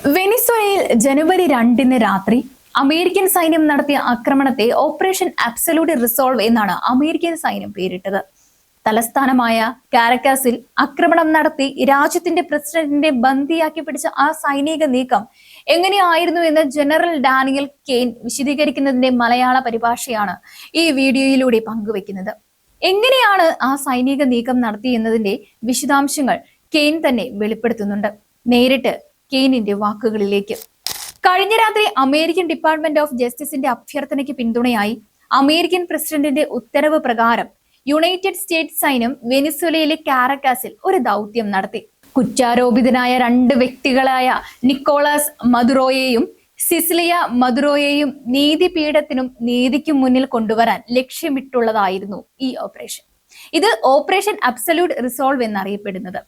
വെനിസ്വേലയിൽ ജനുവരി 2 രാത്രി അമേരിക്കൻ സൈന്യം നടത്തിയ ആക്രമണത്തെ ഓപ്പറേഷൻ അബ്സല്യൂട്ട് റിസോൾവ് എന്നാണ് അമേരിക്കൻ സൈന്യം പേരിട്ടത്. തലസ്ഥാനമായ കാരക്കാസിൽ ആക്രമണം നടത്തി രാജ്യത്തിന്റെ പ്രസിഡന്റിനെ ബന്ദിയാക്കി പിടിച്ച ആ സൈനിക നീക്കം എങ്ങനെയായിരുന്നു എന്ന് ജനറൽ ഡാനിയൽ കെയ്ൻ വിശദീകരിക്കുന്നതിന്റെ മലയാള പരിഭാഷയാണ് ഈ വീഡിയോയിലൂടെ പങ്കുവെക്കുന്നത്. എങ്ങനെയാണ് ആ സൈനിക നീക്കം നടത്തിയെന്നതിന്റെ വിശദാംശങ്ങൾ കെയ്ൻ തന്നെ വെളിപ്പെടുത്തുന്നുണ്ട്. നേരിട്ട് കെയ്നിന്റെ വാക്കുകളിലേക്ക്. കഴിഞ്ഞ രാത്രി അമേരിക്കൻ ഡിപ്പാർട്ട്മെന്റ് ഓഫ് ജസ്റ്റിസിന്റെ അഭ്യർത്ഥനയ്ക്ക് പിന്തുണയായി അമേരിക്കൻ പ്രസിഡന്റിന്റെ ഉത്തരവ് പ്രകാരം യുണൈറ്റഡ് സ്റ്റേറ്റ്സ് സൈന്യം വെനിസ്വേലയിലെ കാരക്കാസിൽ ഒരു ദൗത്യം നടത്തി. കുറ്റാരോപിതനായ 2 വ്യക്തികളായ നിക്കോളാസ് മദുറോയെയും സിസിലിയ മദുറോയെയും നീതിപീഠത്തിനും നീതിക്കും മുന്നിൽ കൊണ്ടുവരാൻ ലക്ഷ്യമിട്ടുള്ളതായിരുന്നു ഈ ഓപ്പറേഷൻ. ഇത് ഓപ്പറേഷൻ അബ്സല്യൂട്ട് റിസോൾവ് എന്നറിയപ്പെടുന്നത്.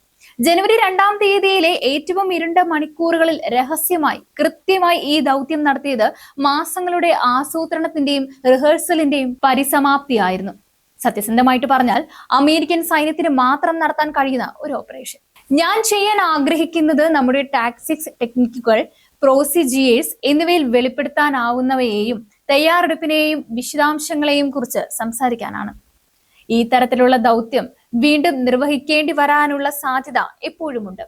ജനുവരി 2 ഏറ്റവും ഇരുണ്ട മണിക്കൂറുകളിൽ രഹസ്യമായി കൃത്യമായി ഈ ദൗത്യം നടത്തിയത് മാസങ്ങളുടെ ആസൂത്രണത്തിന്റെയും റിഹേഴ്സലിന്റെയും പരിസമാപ്തിയായിരുന്നു. സത്യസന്ധമായിട്ട് പറഞ്ഞാൽ അമേരിക്കൻ സൈന്യത്തിന് മാത്രം നടത്താൻ കഴിയുന്ന ഒരു ഓപ്പറേഷൻ. ഞാൻ ചെയ്യാൻ ആഗ്രഹിക്കുന്നത് നമ്മുടെ ടാക്ടിക്സ്, ടെക്നിക്കുകൾ, പ്രൊസീജിയേഴ്സ് എന്നിവയിൽ വെളിപ്പെടുത്താനാവുന്നവയെയും തയ്യാറെടുപ്പിനെയും വിശദാംശങ്ങളെയും കുറിച്ച് സംസാരിക്കാനാണ്. ഈ തരത്തിലുള്ള ദൗത്യം വീണ്ടും നിർവഹിക്കേണ്ടി വരാനുള്ള സാധ്യത എപ്പോഴുമുണ്ട്.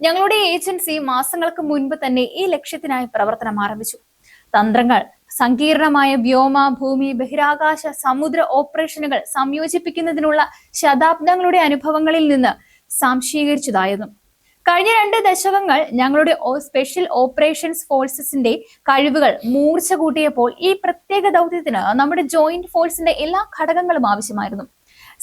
ഞങ്ങളുടെ ഏജൻസി മാസങ്ങൾക്ക് മുൻപ് തന്നെ ഈ ലക്ഷ്യത്തിനായി പ്രവർത്തനം ആരംഭിച്ചു. തന്ത്രങ്ങൾ സങ്കീർണമായ വ്യോമ, ഭൂമി, ബഹിരാകാശ, സമുദ്ര ഓപ്പറേഷനുകൾ സംയോജിപ്പിക്കുന്നതിനുള്ള ശതാബ്ദങ്ങളുടെ അനുഭവങ്ങളിൽ നിന്ന് സാംശീകരിച്ചതായിരുന്നു. കഴിഞ്ഞ 2 ദശകങ്ങൾ ഞങ്ങളുടെ സ്പെഷ്യൽ ഓപ്പറേഷൻസ് ഫോഴ്സസിന്റെ കഴിവുകൾ മൂർച്ച കൂട്ടിയപ്പോൾ ഈ പ്രത്യേക ദൗത്യത്തിന് നമ്മുടെ ജോയിന്റ് ഫോഴ്സിന്റെ എല്ലാ ഘടകങ്ങളും ആവശ്യമായിരുന്നു.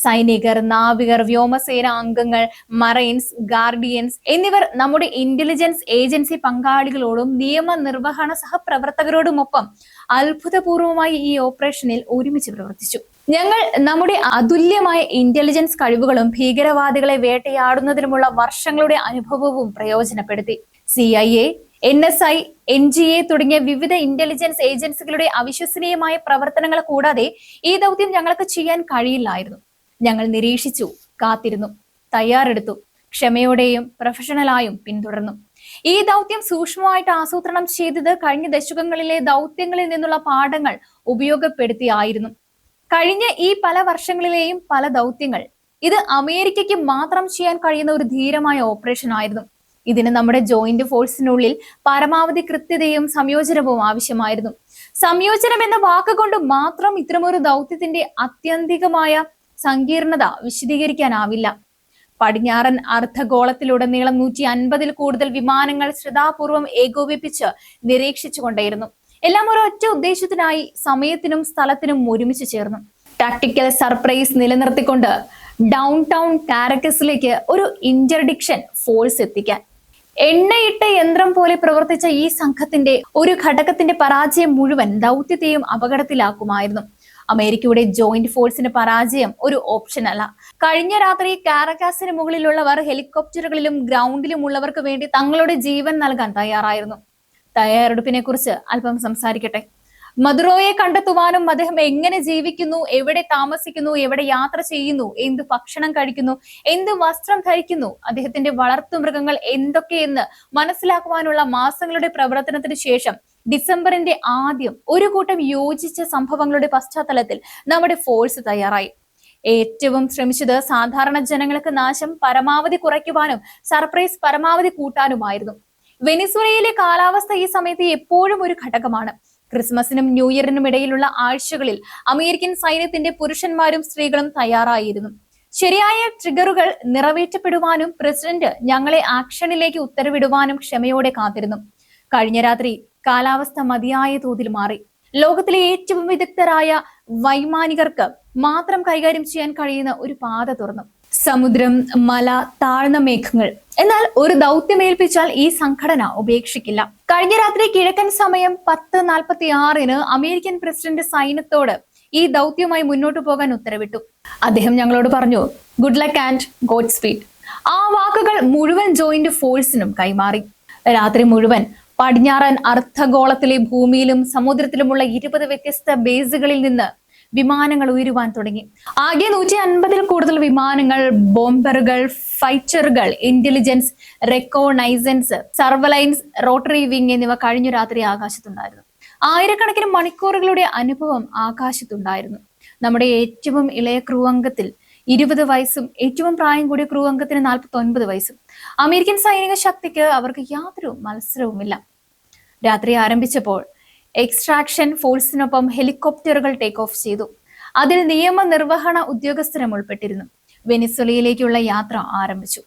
സൈനികർ, നാവികർ, വ്യോമസേന അംഗങ്ങൾ, മറൈൻസ്, ഗാർഡിയൻസ് എന്നിവർ നമ്മുടെ ഇന്റലിജൻസ് ഏജൻസി പങ്കാളികളോടും നിയമനിർവഹണ സഹപ്രവർത്തകരോടുമൊപ്പം അത്ഭുതപൂർവമായി ഈ ഓപ്പറേഷനിൽ ഒരുമിച്ച് പ്രവർത്തിച്ചു. ഞങ്ങൾ നമ്മുടെ അതുല്യമായ ഇന്റലിജൻസ് കഴിവുകളും ഭീകരവാദികളെ വേട്ടയാടുന്നതിനുമുള്ള വർഷങ്ങളുടെ അനുഭവവും പ്രയോജനപ്പെടുത്തി. CIA, NSI, NGA തുടങ്ങിയ വിവിധ ഇന്റലിജൻസ് ഏജൻസികളുടെ അവിശ്വസനീയമായ പ്രവർത്തനങ്ങൾ കൂടാതെ ഈ ദൗത്യം ഞങ്ങൾക്ക് ചെയ്യാൻ കഴിയില്ലായിരുന്നു. ഞങ്ങൾ നിരീക്ഷിച്ചു, കാത്തിരുന്നു, തയ്യാറെടുത്തു, ക്ഷമയോടെയും പ്രൊഫഷണലായും പിന്തുടർന്നു. ഈ ദൗത്യം സൂക്ഷ്മമായിട്ട് ആസൂത്രണം ചെയ്തത് കഴിഞ്ഞ ദശകങ്ങളിലെ ദൗത്യങ്ങളിൽ നിന്നുള്ള പാഠങ്ങൾ ഉപയോഗപ്പെടുത്തിയായിരുന്നു. കഴിഞ്ഞ ഈ പല വർഷങ്ങളിലെയും പല ദൗത്യങ്ങൾ ഇത് അമേരിക്കയ്ക്ക് മാത്രം ചെയ്യാൻ കഴിയുന്ന ഒരു ധീരമായ ഓപ്പറേഷൻ ആയിരുന്നു. ഇതിന് നമ്മുടെ ജോയിന്റ് ഫോഴ്സിനുള്ളിൽ പരമാവധി കൃത്യതയും സംയോജനവും ആവശ്യമായിരുന്നു. സംയോജനം എന്ന വാക്കുകൊണ്ട് മാത്രം ഇത്തരമൊരു ദൗത്യത്തിന്റെ ആത്യന്തികമായ സങ്കീർണത വിശദീകരിക്കാനാവില്ല. പടിഞ്ഞാറൻ അർദ്ധഗോളത്തിലുടനീളം 150-ൽ കൂടുതൽ വിമാനങ്ങൾ ശ്രദ്ധാപൂർവം ഏകോപിപ്പിച്ച് നിരീക്ഷിച്ചുകൊണ്ടേയിരുന്നു. എല്ലാം ഒരൊറ്റ ഉദ്ദേശത്തിനായി സമയത്തിനും സ്ഥലത്തിനും ഒരുമിച്ച് ചേർന്നു. ടാക്ടിക്കൽ സർപ്രൈസ് നിലനിർത്തിക്കൊണ്ട് ഡൗൺ ടൗൺ കാരക്കസിലേക്ക് ഒരു ഇന്റർഡിക്ഷൻ ഫോഴ്സ് എത്തിക്കാൻ. എണ്ണയിട്ട യന്ത്രം പോലെ പ്രവർത്തിച്ച ഈ സംഘത്തിന്റെ ഒരു ഘടകത്തിന്റെ പരാജയം മുഴുവൻ ദൗത്യത്തെയും അപകടത്തിലാക്കുമായിരുന്നു. അമേരിക്കയുടെ ജോയിന്റ് ഫോഴ്സിന്റെ പരാജയം ഒരു ഓപ്ഷൻ അല്ല. കഴിഞ്ഞ രാത്രി കാരക്കാസിന് മുകളിലുള്ളവർ ഹെലികോപ്റ്ററുകളിലും ഗ്രൗണ്ടിലും ഉള്ളവർക്ക് വേണ്ടി തങ്ങളുടെ ജീവൻ നൽകാൻ തയ്യാറായിരുന്നു. തയ്യാറെടുപ്പിനെ കുറിച്ച് അല്പം സംസാരിക്കട്ടെ. മദുറോയെ കണ്ടെത്തുവാനും അദ്ദേഹം എങ്ങനെ ജീവിക്കുന്നു, എവിടെ താമസിക്കുന്നു, എവിടെ യാത്ര ചെയ്യുന്നു, എന്ത് ഭക്ഷണം കഴിക്കുന്നു, എന്ത് വസ്ത്രം ധരിക്കുന്നു, അദ്ദേഹത്തിന്റെ വളർത്തുമൃഗങ്ങൾ എന്തൊക്കെയെന്ന് മനസ്സിലാക്കുവാനുള്ള മാസങ്ങളുടെ പ്രവർത്തനത്തിന് ശേഷം ഡിസംബറിന്റെ ആദ്യം ഒരു കൂട്ടം യോജിച്ച സംഭവങ്ങളുടെ പശ്ചാത്തലത്തിൽ നമ്മുടെ ഫോഴ്സ് തയ്യാറായി. ഏറ്റവും ശ്രമിച്ചത് സാധാരണ ജനങ്ങൾക്ക് നാശം പരമാവധി കുറയ്ക്കുവാനും സർപ്രൈസ് പരമാവധി കൂട്ടാനുമായിരുന്നു. വെനിസ്വേലയിലെ കാലാവസ്ഥ ഈ സമയത്ത് എപ്പോഴും ഒരു ഘടകമാണ്. ക്രിസ്മസിനും ന്യൂ ഇയറിനും ഇടയിലുള്ള ആഴ്ചകളിൽ അമേരിക്കൻ സൈന്യത്തിന്റെ പുരുഷന്മാരും സ്ത്രീകളും തയ്യാറായിരുന്നു. ശരിയായ ട്രിഗറുകൾ നിറവേറ്റപ്പെടുവാനും പ്രസിഡന്റ് ഞങ്ങളെ ആക്ഷനിലേക്ക് ഉത്തരവിടുവാനും ക്ഷമയോടെ കാത്തിരുന്നു. കഴിഞ്ഞ രാത്രി കാലാവസ്ഥ മതിയായ തോതിൽ മാറി. ലോകത്തിലെ ഏറ്റവും വിദഗ്ധരായ വൈമാനികർക്ക് മാത്രം കൈകാര്യം ചെയ്യാൻ കഴിയുന്ന ഒരു പാത തുറന്നു. സമുദ്രം, മല, താഴ്ന്ന മേഘങ്ങൾ. എന്നാൽ ഒരു ദൗത്യമേൽപ്പിച്ചാൽ ഈ സംഘടന ഉപേക്ഷിക്കില്ല. കഴിഞ്ഞ രാത്രി കിഴക്കൻ സമയം 10:46 അമേരിക്കൻ പ്രസിഡന്റ് സൈന്യത്തോട് ഈ ദൗത്യവുമായി മുന്നോട്ട് പോകാൻ ഉത്തരവിട്ടു. അദ്ദേഹം ഞങ്ങളോട് പറഞ്ഞു, good luck and God speed. ആ വാക്കുകൾ മുഴുവൻ ജോയിന്റ് ഫോഴ്സിനും കൈമാറി. രാത്രി മുഴുവൻ പടിഞ്ഞാറൻ അർദ്ധഗോളത്തിലെ ഭൂമിയിലും സമുദ്രത്തിലുമുള്ള 20 വ്യത്യസ്ത ബേസുകളിൽ നിന്ന് വിമാനങ്ങൾ ഉയരുവാൻ തുടങ്ങി. ആകെ 150-ൽ കൂടുതൽ വിമാനങ്ങൾ, ബോംബറുകൾ, ഫൈറ്ററുകൾ, ഇന്റലിജൻസ്, റെക്കോണൈസൻസ്, സർവലൈൻസ്, റോട്ടറി വിങ് എന്നിവ കഴിഞ്ഞ രാത്രി ആകാശത്തുണ്ടായിരുന്നു. ആയിരക്കണക്കിന് മണിക്കൂറുകളുടെ അനുഭവം ആകാശത്തുണ്ടായിരുന്നു. നമ്മുടെ ഏറ്റവും ഇളയ ക്രൂ അംഗത്തിൽ 20 വയസ്സും ഏറ്റവും പ്രായം കൂടിയ ക്രൂ അംഗത്തിന് 49 വയസ്സും. അമേരിക്കൻ സൈനിക ശക്തിക്ക് അവർക്ക് യാതൊരു മത്സരവുമില്ല. രാത്രി ആരംഭിച്ചപ്പോൾ എക്സ്ട്രാക്ഷൻ ഫോഴ്സിനൊപ്പം ഹെലികോപ്റ്ററുകൾ ടേക്ക് ഓഫ് ചെയ്തു. അതിൽ നിയമനിർവഹണ ഉദ്യോഗസ്ഥരും ഉൾപ്പെട്ടിരുന്നു. വെനിസ്വലയിലേക്കുള്ള യാത്ര ആരംഭിച്ചു.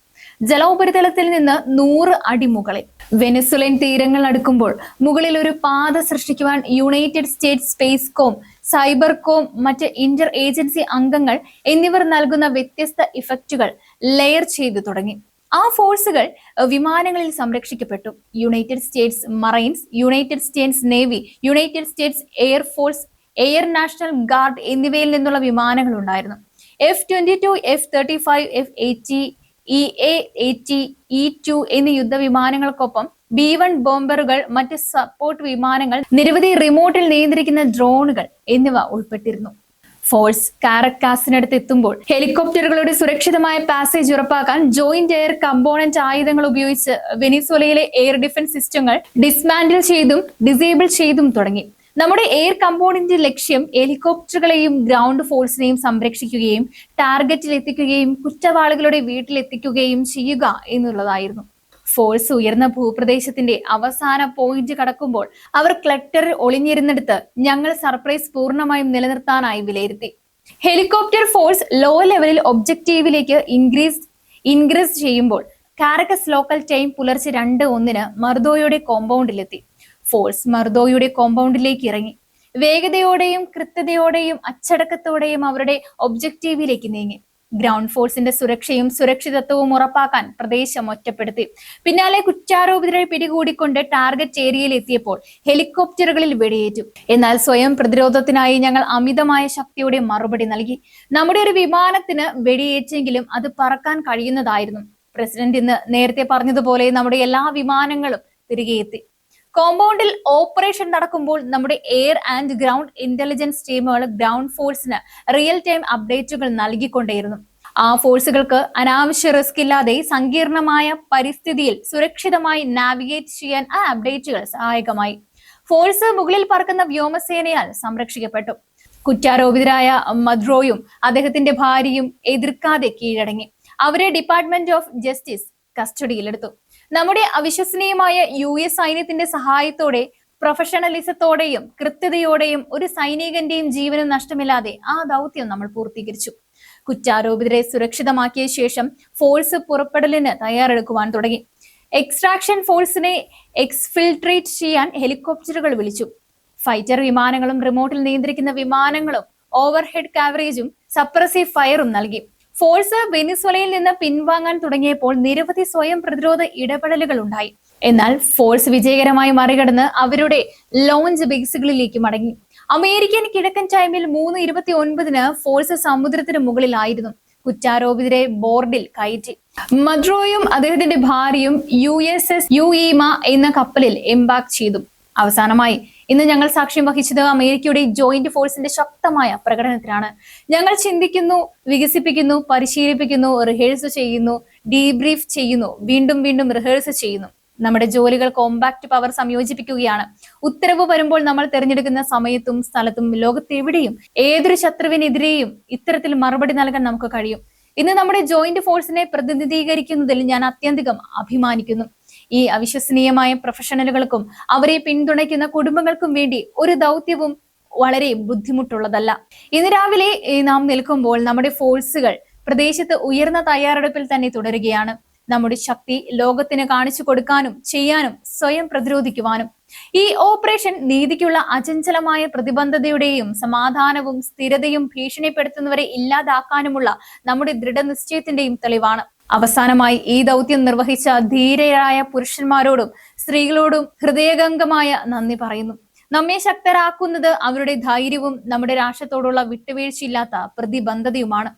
ജലോപരിതലത്തിൽ നിന്ന് 100 അടി മുകളിൽ. വെനിസ്വലൻ തീരങ്ങൾ അടുക്കുമ്പോൾ മുകളിൽ ഒരു പാത സൃഷ്ടിക്കുവാൻ United States Space Com, Cyber Com, മറ്റ് ഇന്റർ ഏജൻസി അംഗങ്ങൾ എന്നിവർ നൽകുന്ന വ്യത്യസ്ത ഇഫക്റ്റുകൾ ലെയർ ചെയ്തു തുടങ്ങി. ആ ഫോഴ്സുകൾ വിമാനങ്ങളിൽ സംരക്ഷിക്കപ്പെട്ടു. United States Marines, United States Navy, United States Air Force, Air National Guard എന്നിവയിൽ നിന്നുള്ള വിമാനങ്ങൾ ഉണ്ടായിരുന്നു. F-22, F-35, F-80, EA-80, E-2 എന്നീ യുദ്ധവിമാനങ്ങൾക്കൊപ്പം B-1 ബോംബറുകൾ, മറ്റ് സപ്പോർട്ട് വിമാനങ്ങൾ, നിരവധി റിമോട്ടിൽ നിയന്ത്രിക്കുന്ന ഡ്രോണുകൾ എന്നിവ ഉൾപ്പെട്ടിരുന്നു. ഫോഴ്സ് കാരക്കാസിനടുത്ത് എത്തുമ്പോൾ ഹെലികോപ്റ്ററുകളുടെ സുരക്ഷിതമായ പാസേജ് ഉറപ്പാക്കാൻ ജോയിന്റ് എയർ കമ്പോണന്റ് ആയുധങ്ങൾ ഉപയോഗിച്ച് വെനിസ്വേലയിലെ എയർ ഡിഫൻസ് സിസ്റ്റങ്ങൾ ഡിസ്മാൻഡിൽ ചെയ്തും ഡിസേബിൾ ചെയ്തും തുടങ്ങി. നമ്മുടെ എയർ കമ്പോണന്റ് ലക്ഷ്യം ഹെലികോപ്റ്ററുകളെയും ഗ്രൗണ്ട് ഫോഴ്സിനെയും സംരക്ഷിക്കുകയും ടാർഗറ്റിൽ എത്തിക്കുകയും കുറ്റവാളികളുടെ വീട്ടിലെത്തിക്കുകയും ചെയ്യുക എന്നുള്ളതായിരുന്നു. ഫോഴ്സ് ഉയർന്ന ഭൂപ്രദേശത്തിന്റെ അവസാന പോയിന്റ് കടക്കുമ്പോൾ അവർ ക്ലട്ടറിൽ ഒളിഞ്ഞിരുന്നെടുത്ത് ഞങ്ങൾ സർപ്രൈസ് പൂർണ്ണമായും നിലനിർത്താനായി വിലയിരുത്തി. ഹെലികോപ്റ്റർ ഫോഴ്സ് ലോ ലെവലിൽ ഒബ്ജക്റ്റീവിലേക്ക് ഇൻഗ്രസ് ചെയ്യുമ്പോൾ കാരക്കസ് ലോക്കൽ ടൈം പുലർച്ചെ 2:01 മർദോയുടെ കോമ്പൗണ്ടിലെത്തി. ഫോഴ്സ് മർദോയുടെ കോമ്പൗണ്ടിലേക്ക് ഇറങ്ങി. വേഗതയോടെയും കൃത്യതയോടെയും അച്ചടക്കത്തോടെയും അവരുടെ ഒബ്ജക്റ്റീവിലേക്ക് നീങ്ങി. ഗ്രൗണ്ട് ഫോഴ്സിന്റെ സുരക്ഷയും സുരക്ഷിതത്വവും ഉറപ്പാക്കാൻ പ്രദേശം ഒറ്റപ്പെടുത്തി. പിന്നാലെ കുറ്റാരോപിതരെ പിടികൂടിക്കൊണ്ട് ടാർഗറ്റ് ഏരിയയിൽ എത്തിയപ്പോൾ ഹെലികോപ്റ്ററുകളിൽ വെടിയേറ്റു. എന്നാൽ സ്വയം പ്രതിരോധത്തിനായി ഞങ്ങൾ അമിതമായ ശക്തിയോടെ മറുപടി നൽകി. നമ്മുടെ ഒരു വിമാനത്തിന് വെടിയേറ്റെങ്കിലും അത് പറക്കാൻ കഴിയുന്നതായിരുന്നു. പ്രസിഡന്റ് ഇന്ന് നേരത്തെ പറഞ്ഞതുപോലെ നമ്മുടെ എല്ലാ വിമാനങ്ങളും തിരികെ എത്തി. കോമ്പൗണ്ടിൽ ഓപ്പറേഷൻ നടക്കുമ്പോൾ നമ്മുടെ എയർ ആൻഡ് ഗ്രൗണ്ട് ഇന്റലിജൻസ് ടീമുകൾ ഗ്രൗണ്ട് ഫോഴ്സിന് റിയൽ ടൈം അപ്ഡേറ്റുകൾ നൽകിക്കൊണ്ടേയിരുന്നു. ആ ഫോഴ്സുകൾക്ക് അനാവശ്യ റിസ്ക് ഇല്ലാതെ സങ്കീർണമായ പരിസ്ഥിതിയിൽ സുരക്ഷിതമായി നാവിഗേറ്റ് ചെയ്യാൻ ആ അപ്ഡേറ്റുകൾ സഹായകമായി. ഫോഴ്സ് മുകളിൽ പറക്കുന്ന വ്യോമസേനയാൽ സംരക്ഷിക്കപ്പെട്ടു. കുറ്റാരോപിതരായ മദ്രോയും അദ്ദേഹത്തിന്റെ ഭാര്യയും എതിർക്കാതെ കീഴടങ്ങി. അവരെ ഡിപ്പാർട്ട്മെന്റ് ഓഫ് ജസ്റ്റിസ് കസ്റ്റഡിയിലെടുത്തു. നമ്മുടെ അവിശ്വസനീയമായ US സൈന്യത്തിന്റെ സഹായത്തോടെ പ്രൊഫഷണലിസത്തോടെയും കൃത്യതയോടെയും ഒരു സൈനികന്റെയും ജീവനും നഷ്ടമില്ലാതെ ആ ദൗത്യം നമ്മൾ പൂർത്തീകരിച്ചു. കുറ്റാരോപിതരെ സുരക്ഷിതമാക്കിയ ശേഷം ഫോഴ്സ് പുറപ്പെടലിന് തയ്യാറെടുക്കുവാൻ തുടങ്ങി. എക്സ്ട്രാക്ഷൻ ഫോഴ്സിനെ എക്സ്ഫിൽട്രേറ്റ് ചെയ്യാൻ ഹെലികോപ്റ്ററുകൾ വിളിച്ചു. ഫൈറ്റർ വിമാനങ്ങളും റിമോട്ടിൽ നിയന്ത്രിക്കുന്ന വിമാനങ്ങളും ഓവർഹെഡ് കവറേജും സപ്രസീവ് ഫയറും നൽകി. ഫോഴ്സ് വെനിസ്വേലയിൽ നിന്ന് പിൻവാങ്ങാൻ തുടങ്ങിയപ്പോൾ നിരവധി സ്വയം പ്രതിരോധ ഇടപെടലുകൾ ഉണ്ടായി. എന്നാൽ ഫോഴ്സ് വിജയകരമായി മറികടന്ന് അവരുടെ ലോഞ്ച് ബേസുകളിലേക്ക് മടങ്ങി. അമേരിക്കൻ കിഴക്കൻ ടൈമിൽ 3:29 ഫോഴ്സ് സമുദ്രത്തിന് മുകളിലായിരുന്നു. കുറ്റാരോപിതരെ ബോർഡിൽ കയറ്റി. മദ്രോയും അദ്ദേഹത്തിന്റെ ഭാര്യയും USS യുഈമ എന്ന കപ്പലിൽ എംബാർക്ക് ചെയ്തു. അവസാനമായി ഇന്ന് ഞങ്ങൾ സാക്ഷ്യം വഹിച്ചത് അമേരിക്കയുടെ ജോയിന്റ് ഫോഴ്സിന്റെ ശക്തമായ പ്രകടനത്തിനാണ്. ഞങ്ങൾ ചിന്തിക്കുന്നു, വികസിപ്പിക്കുന്നു, പരിശീലിപ്പിക്കുന്നു, റിഹേഴ്സ് ചെയ്യുന്നു, ഡീബ്രീഫ് ചെയ്യുന്നു, വീണ്ടും വീണ്ടും റിഹേഴ്സ് ചെയ്യുന്നു. നമ്മുടെ ജോലികൾ കോമ്പാക്ട് പവർ സംയോജിപ്പിക്കുകയാണ്. ഉത്തരവ് വരുമ്പോൾ നമ്മൾ തിരഞ്ഞെടുക്കുന്ന സമയത്തും സ്ഥലത്തും ലോകത്തെവിടെയും ഏതൊരു ശത്രുവിനെതിരെയും ഇത്തരത്തിൽ മറുപടി നൽകാൻ നമുക്ക് കഴിയും. ഇന്ന് നമ്മുടെ ജോയിന്റ് ഫോഴ്സിനെ പ്രതിനിധീകരിക്കുന്നതിൽ ഞാൻ അത്യധികം അഭിമാനിക്കുന്നു. ഈ അവിശ്വസനീയമായ പ്രൊഫഷണലുകൾക്കും അവരെ പിന്തുണയ്ക്കുന്ന കുടുംബങ്ങൾക്കും വേണ്ടി ഒരു ദൗത്യവും വളരെ ബുദ്ധിമുട്ടുള്ളതല്ല. ഇന്ന് രാവിലെ നാം നിൽക്കുമ്പോൾ നമ്മുടെ ഫോഴ്സുകൾ പ്രദേശത്ത് ഉയർന്ന തയ്യാറെടുപ്പിൽ തന്നെ തുടരുകയാണ്. നമ്മുടെ ശക്തി ലോകത്തിന് കാണിച്ചു കൊടുക്കാനും ചെയ്യാനും സ്വയം പ്രതിരോധിക്കുവാനും. ഈ ഓപ്പറേഷൻ നീതിക്കുള്ള അചഞ്ചലമായ പ്രതിബദ്ധതയുടെയും സമാധാനവും സ്ഥിരതയും ഭീഷണിപ്പെടുത്തുന്നവരെ ഇല്ലാതാക്കാനുമുള്ള നമ്മുടെ ദൃഢനിശ്ചയത്തിന്റെയും തെളിവാണ്. അവസാനമായി ഈ ദൗത്യം നിർവഹിച്ച ധീരരായ പുരുഷന്മാരോടും സ്ത്രീകളോടും ഹൃദയംഗമായ നന്ദി പറയുന്നു. നമ്മെ ശക്തരാക്കുന്നത് അവരുടെ ധൈര്യവും നമ്മുടെ രാഷ്ട്രത്തോടുള്ള വിട്ടുവീഴ്ചയില്ലാത്ത പ്രതിബദ്ധതയുമാണ്.